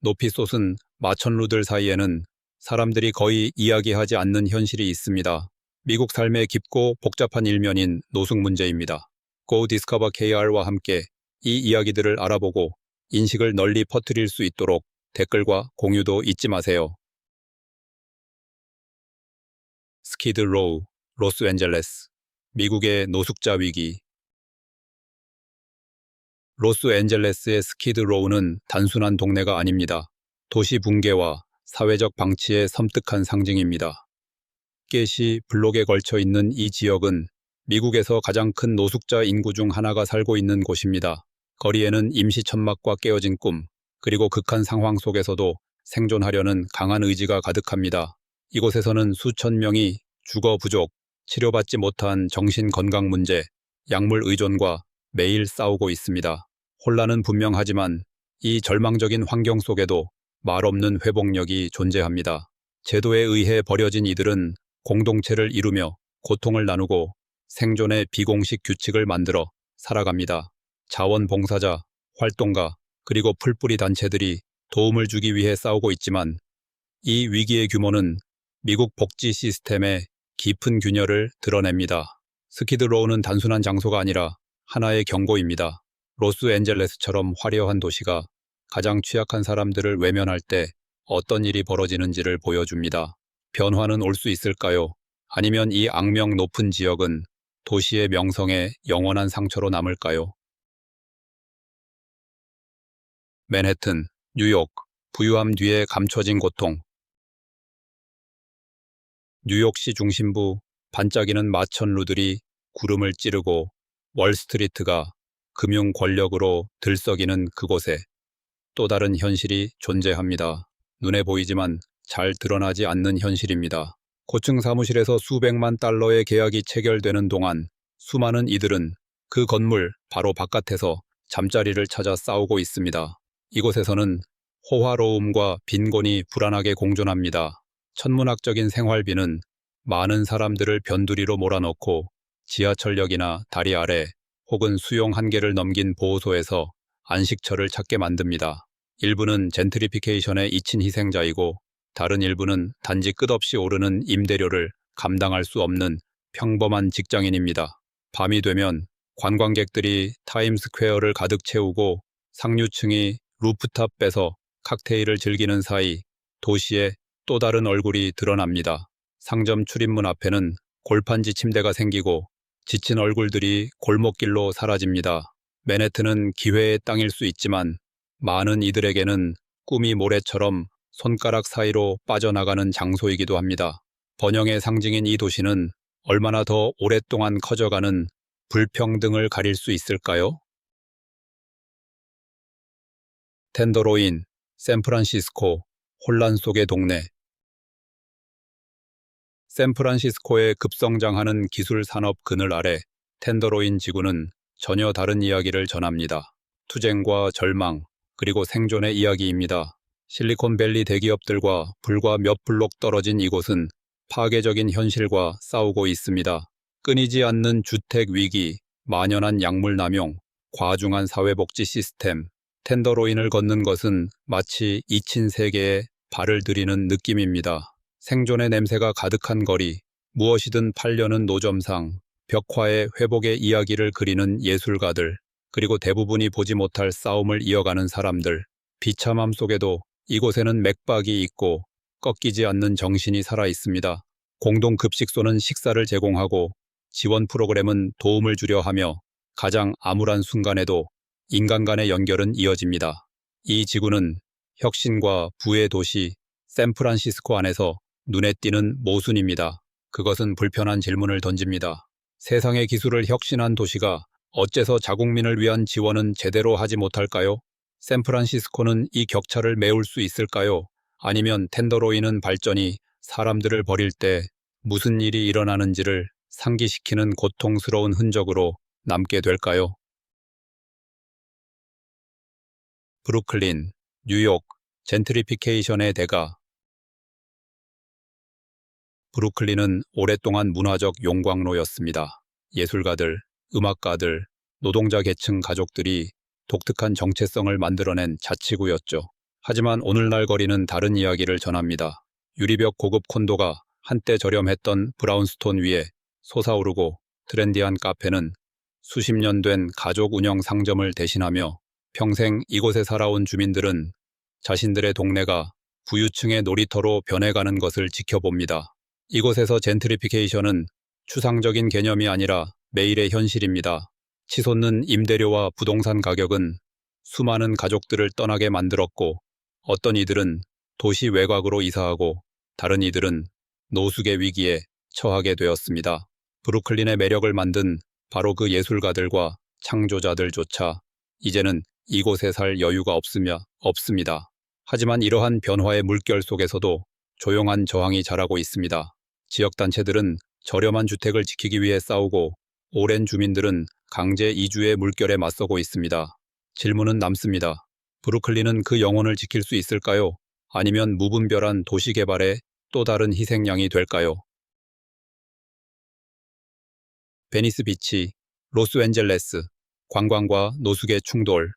높이 솟은 마천루들 사이에는 사람들이 거의 이야기하지 않는 현실이 있습니다. 미국 삶의 깊고 복잡한 일면인 노숙 문제입니다. Go Discover KR와 함께 이 이야기들을 알아보고 인식을 널리 퍼뜨릴 수 있도록 댓글과 공유도 잊지 마세요. 스키드 로우, 로스앤젤레스. 미국의 노숙자 위기. 로스앤젤레스의 스키드 로우는 단순한 동네가 아닙니다. 도시 붕괴와 사회적 방치의 섬뜩한 상징입니다. 겟이 블록에 걸쳐 있는 이 지역은 미국에서 가장 큰 노숙자 인구 중 하나가 살고 있는 곳입니다. 거리에는 임시 천막과 깨어진 꿈, 그리고 극한 상황 속에서도 생존하려는 강한 의지가 가득합니다. 이곳에서는 수천 명이 주거 부족, 치료받지 못한 정신 건강 문제, 약물 의존과 매일 싸우고 있습니다. 혼란은 분명하지만 이 절망적인 환경 속에도 말없는 회복력이 존재합니다. 제도에 의해 버려진 이들은 공동체를 이루며 고통을 나누고 생존의 비공식 규칙을 만들어 살아갑니다. 자원봉사자, 활동가, 그리고 풀뿌리 단체들이 도움을 주기 위해 싸우고 있지만 이 위기의 규모는 미국 복지 시스템의 깊은 균열을 드러냅니다. 스키드 로우는 단순한 장소가 아니라 하나의 경고입니다. 로스앤젤레스처럼 화려한 도시가 가장 취약한 사람들을 외면할 때 어떤 일이 벌어지는지를 보여줍니다. 변화는 올 수 있을까요? 아니면 이 악명 높은 지역은 도시의 명성에 영원한 상처로 남을까요? 맨해튼, 뉴욕, 부유함 뒤에 감춰진 고통. 뉴욕시 중심부 반짝이는 마천루들이 구름을 찌르고 월스트리트가 금융 권력으로 들썩이는 그곳에 또 다른 현실이 존재합니다. 눈에 보이지만 잘 드러나지 않는 현실입니다. 고층 사무실에서 수백만 달러의 계약이 체결되는 동안 수많은 이들은 그 건물 바로 바깥에서 잠자리를 찾아 싸우고 있습니다. 이곳에서는 호화로움과 빈곤이 불안하게 공존합니다. 천문학적인 생활비는 많은 사람들을 변두리로 몰아넣고 지하철역이나 다리 아래 혹은 수용 한계를 넘긴 보호소에서 안식처를 찾게 만듭니다. 일부는 젠트리피케이션의 잊힌 희생자이고 다른 일부는 단지 끝없이 오르는 임대료를 감당할 수 없는 평범한 직장인입니다. 밤이 되면 관광객들이 타임스퀘어를 가득 채우고 상류층이 루프탑 빼서 칵테일을 즐기는 사이 도시의 또 다른 얼굴이 드러납니다. 상점 출입문 앞에는 골판지 침대가 생기고 지친 얼굴들이 골목길로 사라집니다. 맨해튼은 기회의 땅일 수 있지만 많은 이들에게는 꿈이 모래처럼 손가락 사이로 빠져나가는 장소이기도 합니다. 번영의 상징인 이 도시는 얼마나 더 오랫동안 커져가는 불평등을 가릴 수 있을까요? 텐더로인, 샌프란시스코, 혼란 속의 동네. 샌프란시스코의 급성장하는 기술 산업 그늘 아래 텐더로인 지구는 전혀 다른 이야기를 전합니다. 투쟁과 절망, 그리고 생존의 이야기입니다. 실리콘밸리 대기업들과 불과 몇 블록 떨어진 이곳은 파괴적인 현실과 싸우고 있습니다. 끊이지 않는 주택 위기, 만연한 약물 남용, 과중한 사회복지 시스템, 텐더로인을 걷는 것은 마치 잊힌 세계에 발을 들이는 느낌입니다. 생존의 냄새가 가득한 거리, 무엇이든 팔려는 노점상, 벽화에 회복의 이야기를 그리는 예술가들, 그리고 대부분이 보지 못할 싸움을 이어가는 사람들. 비참함 속에도 이곳에는 맥박이 있고 꺾이지 않는 정신이 살아 있습니다. 공동급식소는 식사를 제공하고 지원 프로그램은 도움을 주려 하며 가장 암울한 순간에도 인간 간의 연결은 이어집니다. 이 지구는 혁신과 부의 도시 샌프란시스코 안에서 눈에 띄는 모순입니다. 그것은 불편한 질문을 던집니다. 세상의 기술을 혁신한 도시가 어째서 자국민을 위한 지원은 제대로 하지 못할까요? 샌프란시스코는 이 격차를 메울 수 있을까요? 아니면 텐더로인은 발전이 사람들을 버릴 때 무슨 일이 일어나는지를 상기시키는 고통스러운 흔적으로 남게 될까요? 브루클린, 뉴욕, 젠트리피케이션의 대가. 브루클린은 오랫동안 문화적 용광로였습니다. 예술가들, 음악가들, 노동자 계층 가족들이 독특한 정체성을 만들어낸 자치구였죠. 하지만 오늘날 거리는 다른 이야기를 전합니다. 유리벽 고급 콘도가 한때 저렴했던 브라운스톤 위에 솟아오르고 트렌디한 카페는 수십 년 된 가족 운영 상점을 대신하며 평생 이곳에 살아온 주민들은 자신들의 동네가 부유층의 놀이터로 변해가는 것을 지켜봅니다. 이곳에서 젠트리피케이션은 추상적인 개념이 아니라 매일의 현실입니다. 치솟는 임대료와 부동산 가격은 수많은 가족들을 떠나게 만들었고 어떤 이들은 도시 외곽으로 이사하고 다른 이들은 노숙의 위기에 처하게 되었습니다. 브루클린의 매력을 만든 바로 그 예술가들과 창조자들조차 이제는 이곳에 살 여유가 없습니다. 하지만 이러한 변화의 물결 속에서도 조용한 저항이 자라고 있습니다. 지역단체들은 저렴한 주택을 지키기 위해 싸우고 오랜 주민들은 강제 이주의 물결에 맞서고 있습니다. 질문은 남습니다. 브루클린은 그 영혼을 지킬 수 있을까요? 아니면 무분별한 도시개발의 또 다른 희생양이 될까요? 베니스 비치, 로스앤젤레스, 관광과 노숙의 충돌.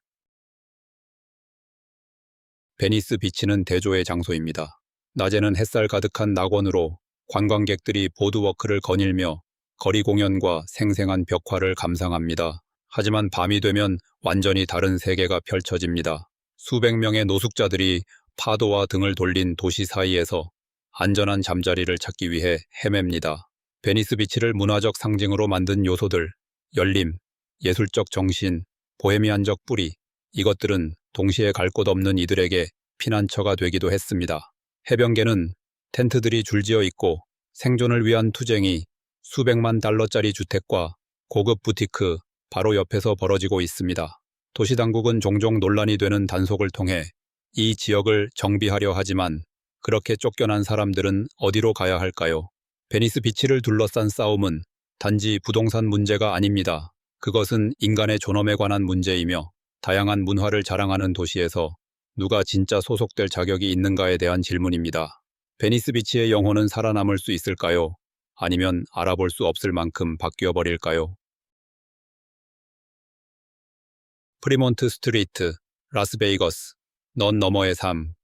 베니스 비치는 대조의 장소입니다. 낮에는 햇살 가득한 낙원으로 관광객들이 보드워크를 거닐며 거리 공연과 생생한 벽화를 감상합니다. 하지만 밤이 되면 완전히 다른 세계가 펼쳐집니다. 수백 명의 노숙자들이 파도와 등을 돌린 도시 사이에서 안전한 잠자리를 찾기 위해 헤맵니다. 베니스 비치를 문화적 상징으로 만든 요소들, 열림, 예술적 정신, 보헤미안적 뿌리, 이것들은 동시에 갈 곳 없는 이들에게 피난처가 되기도 했습니다. 해변계는 텐트들이 줄지어 있고 생존을 위한 투쟁이 수백만 달러짜리 주택과 고급 부티크 바로 옆에서 벌어지고 있습니다. 도시당국은 종종 논란이 되는 단속을 통해 이 지역을 정비하려 하지만 그렇게 쫓겨난 사람들은 어디로 가야 할까요? 베니스 비치를 둘러싼 싸움은 단지 부동산 문제가 아닙니다. 그것은 인간의 존엄에 관한 문제이며 다양한 문화를 자랑하는 도시에서 누가 진짜 소속될 자격이 있는가에 대한 질문입니다. 베니스 비치의 영혼은 살아남을 수 있을까요? 아니면 알아볼 수 없을 만큼 바뀌어 버릴까요? 프리몬트 스트리트, 라스베이거스, 넌 너머의 삶.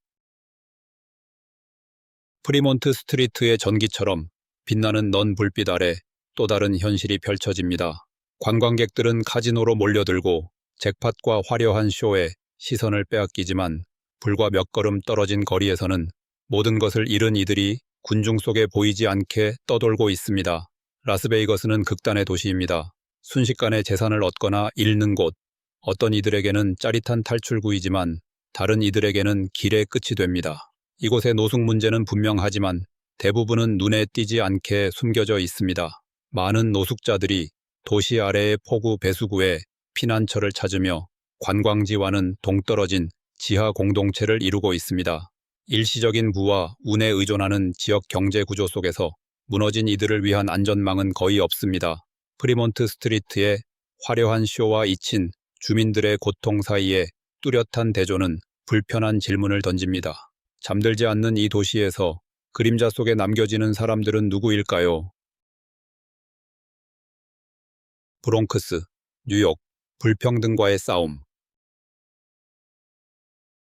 프리몬트 스트리트의 전기처럼 빛나는 넌 불빛 아래 또 다른 현실이 펼쳐집니다. 관광객들은 카지노로 몰려들고 잭팟과 화려한 쇼에 시선을 빼앗기지만 불과 몇 걸음 떨어진 거리에서는 모든 것을 잃은 이들이 군중 속에 보이지 않게 떠돌고 있습니다. 라스베이거스는 극단의 도시입니다. 순식간에 재산을 얻거나 잃는 곳, 어떤 이들에게는 짜릿한 탈출구이지만 다른 이들에게는 길의 끝이 됩니다. 이곳의 노숙 문제는 분명하지만 대부분은 눈에 띄지 않게 숨겨져 있습니다. 많은 노숙자들이 도시 아래의 포구 배수구에 피난처를 찾으며 관광지와는 동떨어진 지하 공동체를 이루고 있습니다. 일시적인 부와 운에 의존하는 지역 경제 구조 속에서 무너진 이들을 위한 안전망은 거의 없습니다. 프리몬트 스트리트의 화려한 쇼와 잊힌 주민들의 고통 사이에 뚜렷한 대조는 불편한 질문을 던집니다. 잠들지 않는 이 도시에서 그림자 속에 남겨지는 사람들은 누구일까요? 브롱크스, 뉴욕, 불평등과의 싸움.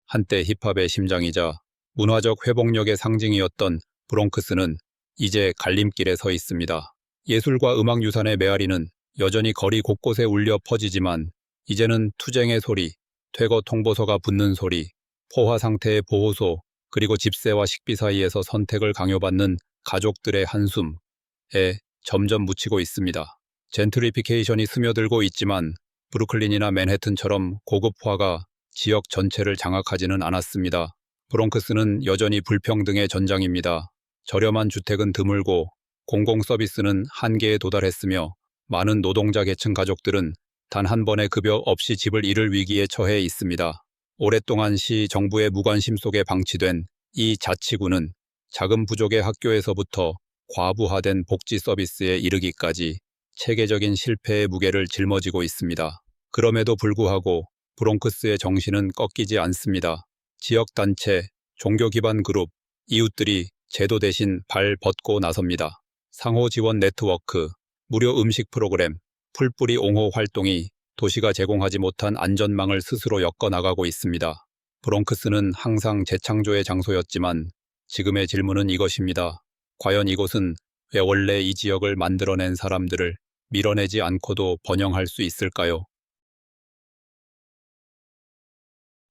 한때 힙합의 심장이자 문화적 회복력의 상징이었던 브롱크스는 이제 갈림길에 서 있습니다. 예술과 음악 유산의 메아리는 여전히 거리 곳곳에 울려 퍼지지만 이제는 투쟁의 소리, 퇴거 통보서가 붙는 소리, 포화 상태의 보호소, 그리고 집세와 식비 사이에서 선택을 강요받는 가족들의 한숨에 점점 묻히고 있습니다. 젠트리피케이션이 스며들고 있지만 브루클린이나 맨해튼처럼 고급화가 지역 전체를 장악하지는 않았습니다. 브롱크스는 여전히 불평등의 전장입니다. 저렴한 주택은 드물고 공공 서비스는 한계에 도달했으며 많은 노동자 계층 가족들은 단 한 번의 급여 없이 집을 잃을 위기에 처해 있습니다. 오랫동안 시 정부의 무관심 속에 방치된 이 자치구는 자금 부족의 학교에서부터 과부하된 복지 서비스에 이르기까지 체계적인 실패의 무게를 짊어지고 있습니다. 그럼에도 불구하고 브롱크스의 정신은 꺾이지 않습니다. 지역단체, 종교 기반 그룹, 이웃들이 제도 대신 발 벗고 나섭니다. 상호 지원 네트워크, 무료 음식 프로그램, 풀뿌리 옹호 활동이 도시가 제공하지 못한 안전망을 스스로 엮어나가고 있습니다. 브롱크스는 항상 재창조의 장소였지만 지금의 질문은 이것입니다. 과연 이곳은 왜 원래 이 지역을 만들어낸 사람들을 밀어내지 않고도 번영할 수 있을까요?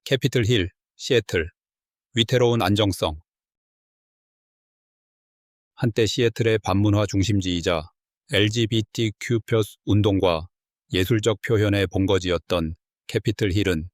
캐피틀 힐, 시애틀. 위태로운 안정성. 한때 시애틀의 반문화 중심지이자 LGBTQ+ 운동과 예술적 표현의 본거지였던 캐피틀 힐은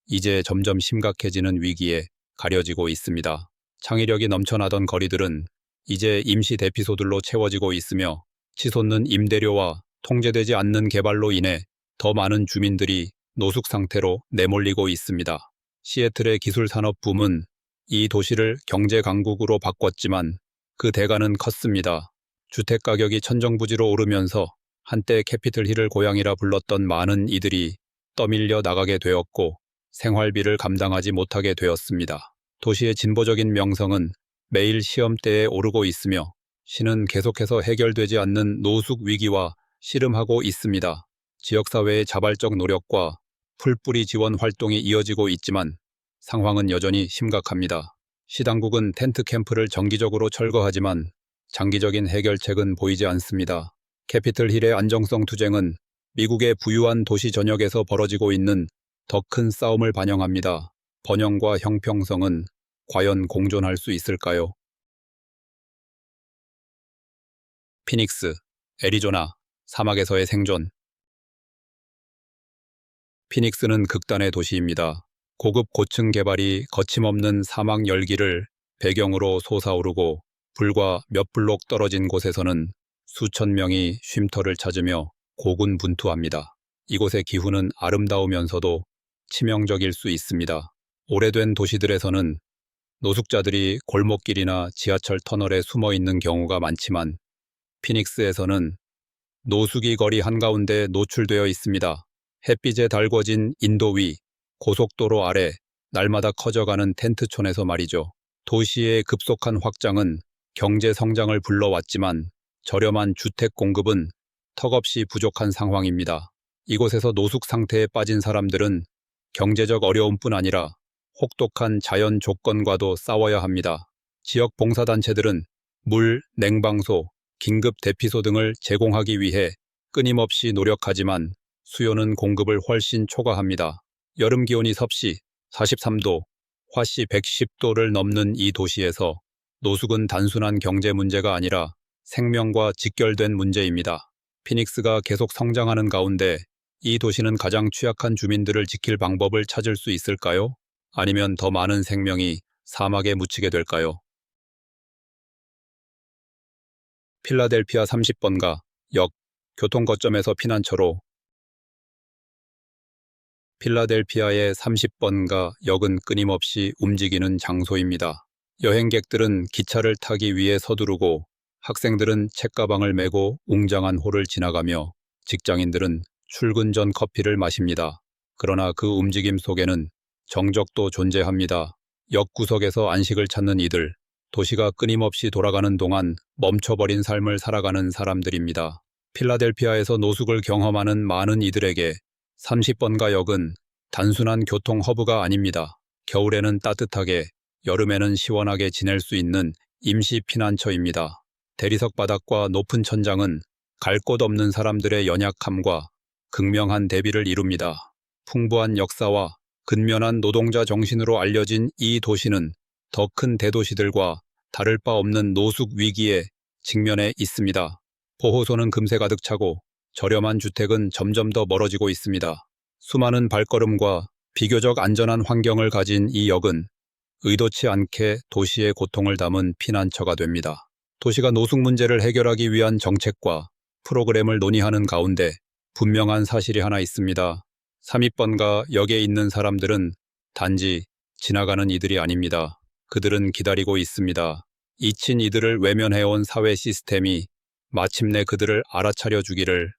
이제 점점 심각해지는 위기에 가려지고 있습니다. 창의력이 넘쳐나던 거리들은 이제 임시 대피소들로 채워지고 있으며 치솟는 임대료와 통제되지 않는 개발로 인해 더 많은 주민들이 노숙 상태로 내몰리고 있습니다. 시애틀의 기술 산업 붐은 이 도시를 경제 강국으로 바꿨지만 그 대가는 컸습니다. 주택 가격이 천정부지로 오르면서 한때 캐피틀 힐을 고향이라 불렀던 많은 이들이 떠밀려 나가게 되었고 생활비를 감당하지 못하게 되었습니다. 도시의 진보적인 명성은 매일 시험대에 오르고 있으며 시는 계속해서 해결되지 않는 노숙 위기와 씨름하고 있습니다. 지역사회의 자발적 노력과 풀뿌리 지원 활동이 이어지고 있지만 상황은 여전히 심각합니다. 시당국은 텐트 캠프를 정기적으로 철거하지만 장기적인 해결책은 보이지 않습니다. 캐피틀 힐의 안정성 투쟁은 미국의 부유한 도시 전역에서 벌어지고 있는 더 큰 싸움을 반영합니다. 번영과 형평성은 과연 공존할 수 있을까요? 피닉스, 애리조나, 사막에서의 생존. 피닉스는 극단의 도시입니다. 고급 고층 개발이 거침없는 사막 열기를 배경으로 솟아오르고 불과 몇 블록 떨어진 곳에서는 수천 명이 쉼터를 찾으며 고군분투합니다. 이곳의 기후는 아름다우면서도 치명적일 수 있습니다. 오래된 도시들에서는 노숙자들이 골목길이나 지하철 터널에 숨어 있는 경우가 많지만 피닉스에서는 노숙이 거리 한가운데 노출되어 있습니다. 햇빛에 달궈진 인도 위, 고속도로 아래 날마다 커져가는 텐트촌에서 말이죠. 도시의 급속한 확장은 경제 성장을 불러왔지만 저렴한 주택 공급은 턱없이 부족한 상황입니다. 이곳에서 노숙 상태에 빠진 사람들은 경제적 어려움뿐 아니라 혹독한 자연 조건과도 싸워야 합니다. 지역 봉사단체들은 물, 냉방소, 긴급 대피소 등을 제공하기 위해 끊임없이 노력하지만 수요는 공급을 훨씬 초과합니다. 여름 기온이 섭씨 43도, 화씨 110도를 넘는 이 도시에서 노숙은 단순한 경제 문제가 아니라 생명과 직결된 문제입니다. 피닉스가 계속 성장하는 가운데 이 도시는 가장 취약한 주민들을 지킬 방법을 찾을 수 있을까요? 아니면 더 많은 생명이 사막에 묻히게 될까요? 필라델피아 30번가 역, 교통거점에서 피난처로. 필라델피아의 30번가 역은 끊임없이 움직이는 장소입니다. 여행객들은 기차를 타기 위해 서두르고 학생들은 책가방을 메고 웅장한 홀을 지나가며 직장인들은 출근 전 커피를 마십니다. 그러나 그 움직임 속에는 정적도 존재합니다. 역 구석에서 안식을 찾는 이들, 도시가 끊임없이 돌아가는 동안 멈춰버린 삶을 살아가는 사람들입니다. 필라델피아에서 노숙을 경험하는 많은 이들에게 30번가 역은 단순한 교통 허브가 아닙니다. 겨울에는 따뜻하게, 여름에는 시원하게 지낼 수 있는 임시 피난처입니다. 대리석 바닥과 높은 천장은 갈 곳 없는 사람들의 연약함과 극명한 대비를 이룹니다. 풍부한 역사와 근면한 노동자 정신으로 알려진 이 도시는 더 큰 대도시들과 다를 바 없는 노숙 위기에 직면해 있습니다. 보호소는 금세 가득 차고 저렴한 주택은 점점 더 멀어지고 있습니다. 수많은 발걸음과 비교적 안전한 환경을 가진 이 역은 의도치 않게 도시의 고통을 담은 피난처가 됩니다. 도시가 노숙 문제를 해결하기 위한 정책과 프로그램을 논의하는 가운데 분명한 사실이 하나 있습니다. 32번가 역에 있는 사람들은 단지 지나가는 이들이 아닙니다. 그들은 기다리고 있습니다. 잊힌 이들을 외면해온 사회 시스템이 마침내 그들을 알아차려 주기를